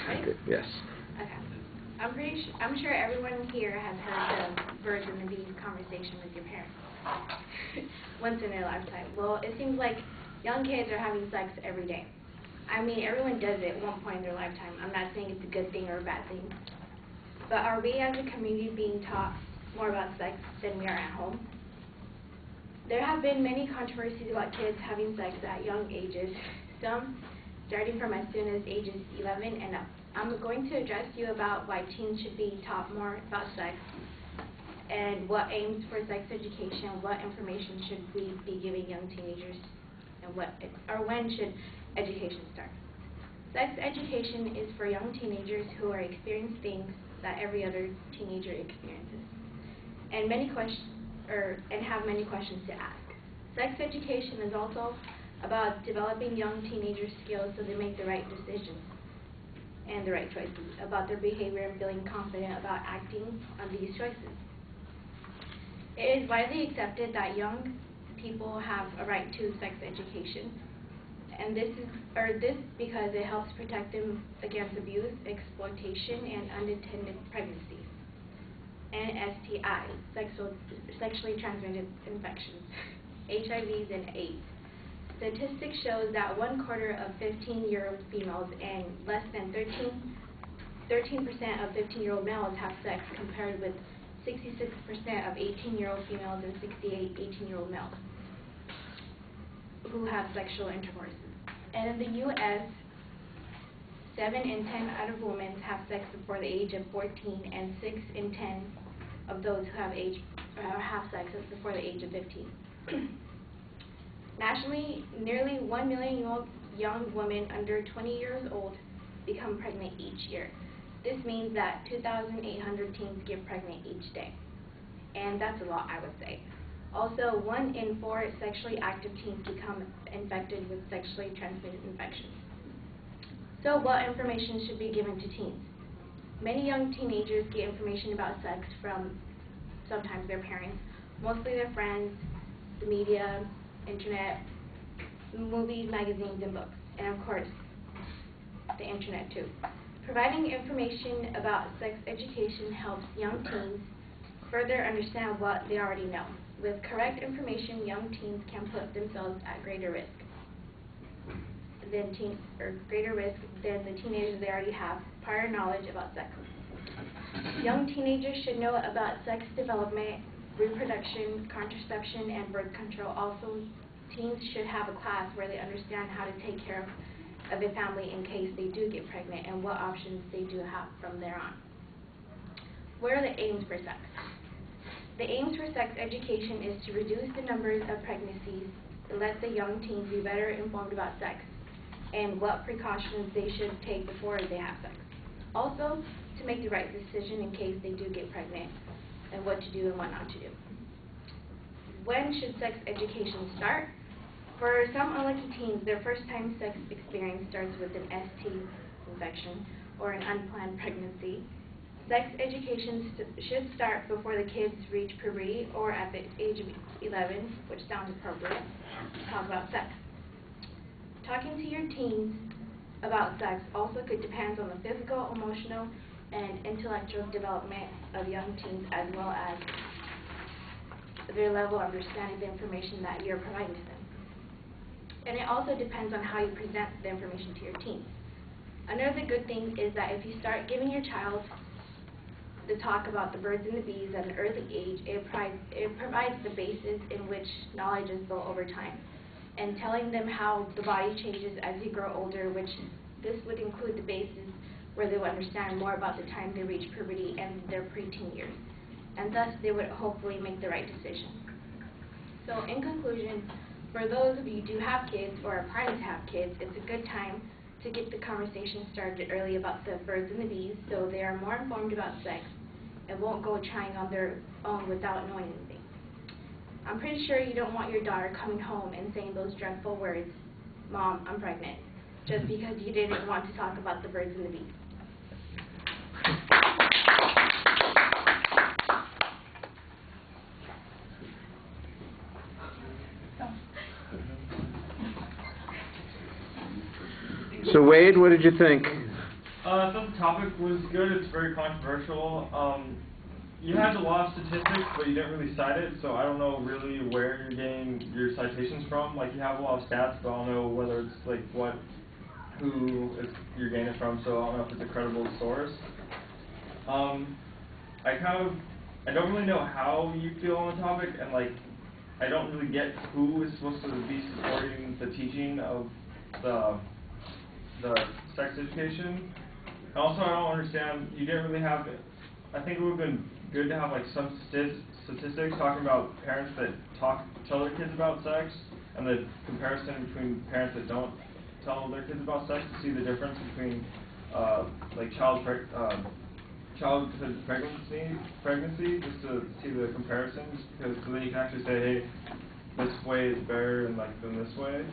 Ready? Yes. Okay. I'm sure everyone here has heard the birds and the bees conversation with your parents once in their lifetime. Well, it seems like young kids are having sex every day. I mean, everyone does it at one point in their lifetime. I'm not saying it's a good thing or a bad thing. But are we as a community being taught more about sex than we are at home? There have been many controversies about kids having sex at young ages, some starting from as soon as ages 11 and up. I'm going to address you about why teens should be taught more about sex and what aims for sex education, what information should we be giving young teenagers, and when should education start. Sex education is for young teenagers who are experiencing things that every other teenager experiences, and have many questions to ask. Sex education is also about developing young teenagers' skills so they make the right decisions and the right choices about their behavior and feeling confident about acting on these choices. It is widely accepted that young people have a right to sex education, and this because it helps protect them against abuse, exploitation, and unintended pregnancies, and STIs, sexually transmitted infections, HIVs, and AIDS. Statistics show that 1/4 of 15-year-old females and less than 13% of 15-year-old males have sex, compared with 66% of 18-year-old females and 68 18-year-old males who have sexual intercourse. And in the U.S., 7 in 10 out of women have sex before the age of 14, and 6 in 10 of those who have sex before the age of 15. Nationally, nearly 1 million young women under 20 years old become pregnant each year. This means that 2,800 teens get pregnant each day. And that's a lot, I would say. Also, 1 in 4 sexually active teens become infected with sexually transmitted infections. So what information should be given to teens? Many young teenagers get information about sex from sometimes their parents, mostly their friends, the media, internet, movies, magazines, and books, and of course, the internet too. Providing information about sex education helps young teens further understand what they already know. With correct information, young teens can put themselves at greater risk than the teenagers they already have prior knowledge about sex. Young teenagers should know about sex development, reproduction, contraception, and birth control. Also, teens should have a class where they understand how to take care of a family in case they do get pregnant and what options they do have from there on. What are the aims for sex? The aims for sex education is to reduce the numbers of pregnancies and let the young teens be better informed about sex and what precautions they should take before they have sex. Also, to make the right decision in case they do get pregnant, and what to do and what not to do. When should sex education start? For some unlucky teens, their first time sex experience starts with an ST infection or an unplanned pregnancy. Sex education should start before the kids reach puberty or at the age of 11, which sounds appropriate, to talk about sex. Talking to your teens about sex also could depend on the physical, emotional, and intellectual development of young teens, as well as their level of understanding the information that you're providing to them. And it also depends on how you present the information to your teens. Another good thing is that if you start giving your child the talk about the birds and the bees at an early age, it provides the basis in which knowledge is built over time, and telling them how the body changes as you grow older, which this would include the basis where they will understand more about the time they reach puberty and their preteen years, and thus they would hopefully make the right decision. So in conclusion, for those of you who do have kids or are planning to have kids, it's a good time to get the conversation started early about the birds and the bees so they are more informed about sex and won't go trying on their own without knowing anything. I'm pretty sure you don't want your daughter coming home and saying those dreadful words, "Mom, I'm pregnant," just because you didn't want to talk about the birds and the bees. So Wade, what did you think? I thought the topic was good. It's very controversial. You had a lot of statistics, but you didn't really cite it, so I don't know really where you're getting your citations from. Like, you have a lot of stats, but I don't know whether it's like you're getting it from, so I don't know if it's a credible source. I don't really know how you feel on the topic, and like, I don't really get who is supposed to be supporting the teaching of the sex education. And also, I don't understand, you didn't really have, I think it would have been good to have like some statistics talking about parents that tell their kids about sex, and the comparison between parents that don't tell their kids about sex, to see the difference between like childhood pregnancy, just to see the comparisons, because so then you can actually say, hey, this way is better than this way.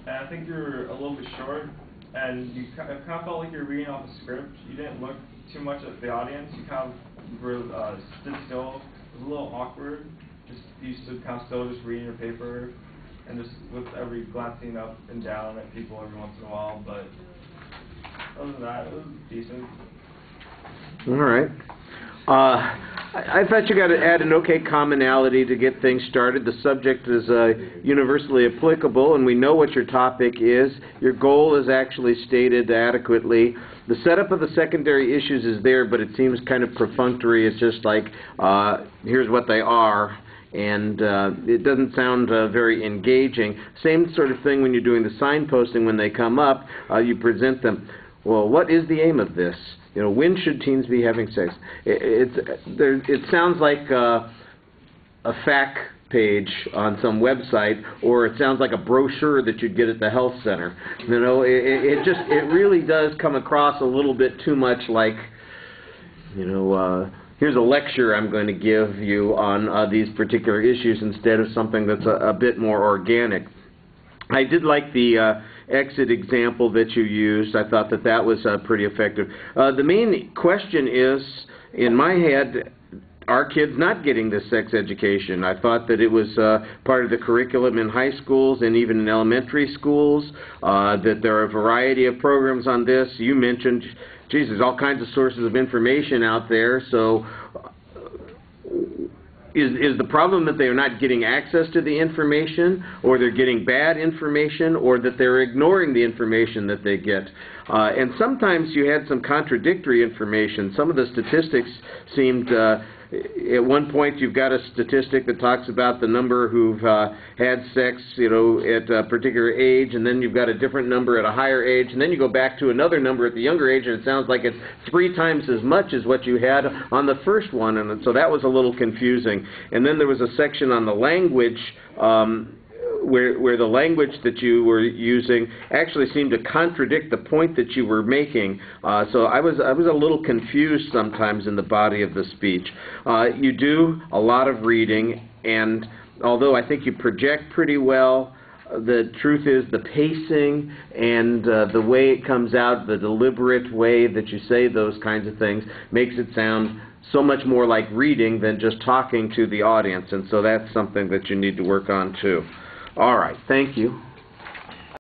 And I think you're a little bit short, and it kind of felt like you're reading off a script. You didn't look too much at the audience. You kind of were stood still. It was a little awkward. You stood kind of still, just reading your paper, and just with every glancing up and down at people every once in a while. But other than that, it was decent. All right. I thought you got to add an okay commonality to get things started. The subject is universally applicable, and we know what your topic is. Your goal is actually stated adequately. The setup of the secondary issues is there, but it seems kind of perfunctory. It's just like, here's what they are, and it doesn't sound very engaging. Same sort of thing when you're doing the signposting. When they come up, you present them. Well, what is the aim of this? You know, when should teens be having sex? It sounds like a fact page on some website, or it sounds like a brochure that you'd get at the health center. You know, it really does come across a little bit too much like, you know, here's a lecture I'm going to give you on these particular issues, instead of something that's a bit more organic. I did like the exit example that you used. I thought that was pretty effective. The main question is, in my head, are kids not getting this sex education? I thought that it was part of the curriculum in high schools and even in elementary schools, that there are a variety of programs on this. You mentioned, geez, there's all kinds of sources of information out there, so is the problem that they are not getting access to the information, or they're getting bad information, or that they're ignoring the information that they get? And sometimes you had some contradictory information. Some of the statistics seemed, at one point you've got a statistic that talks about the number who've had sex, you know, at a particular age, and then you've got a different number at a higher age, and then you go back to another number at the younger age, and it sounds like it's 3 times as much as what you had on the first one, and so that was a little confusing. And then there was a section on the language, where the language that you were using actually seemed to contradict the point that you were making. So I was a little confused sometimes in the body of the speech. You do a lot of reading, and although I think you project pretty well, the truth is the pacing and the way it comes out, the deliberate way that you say those kinds of things, makes it sound so much more like reading than just talking to the audience, and so that's something that you need to work on too. All right, thank you.